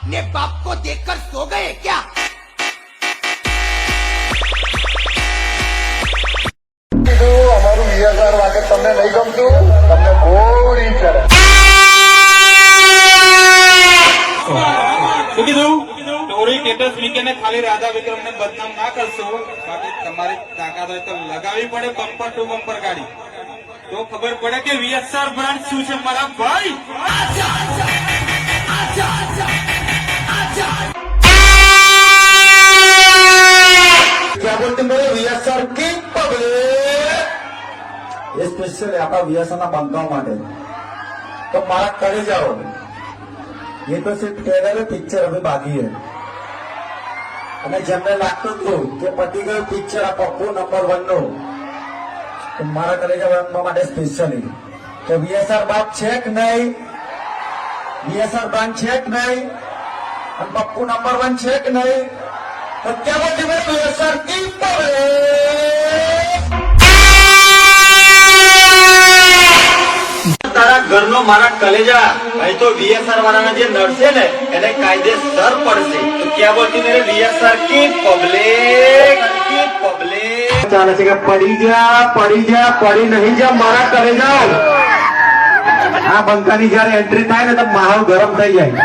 अपने बाप को देखकर सो गए क्या? અમારું 20,000 વાગે તમને નહીં ગમતું, તમને બોરી કરે. શું કીધું? સ્ટોરી સ્ટેટસ મૂકીને ખાલી રાધા વિક્રમને બદનામ ના કરશો. બાકી તમારી તાકાત હોય તો લગાવી પડે બમ્પર ટુ બમ્પર ગાડી, તો ખબર પડે કે વીએસઆર બ્રાન્ડ શું છે મારા ભાઈ. क्या बोलते मेरे वीएसआर की पब्लिक, ये स्पेशल आपका वीएसआर ना बनता माटे तो मारा करे जाओ. ये तो सिर्फ ट्रेलर है, पिक्चर अभी बाकी है. અને જેમને લાગતું હતું કે પતી ગયું પિક્ચર આ પપ્પુ નંબર 1 નું, તો મારા કલેજા વાળા માટે સ્પેશિયલી કે વીએસઆર બાપ છે કે નહીં, વીએસઆર બ્રાન્ડ છે કે નહીં, અને પપ્પુ નંબર 1 છે કે નહીં. તો क्या बोलते मेरे वीएसआर की पब्लिक, તારા ઘરનો મારા કલેજા અહીં તો વીએસઆર વાળાના જે નડશે ને એને કાયદેસર પડશે. તો ક્યાં બોલતી મેરે વીએસઆર की पब्लिक ચાલે છે કે પડી જા પડી નહીં જા મારા કલેજા. આ બંકાની જયારે એન્ટ્રી થાય ને તો માહોલ ગરમ થઈ જાય.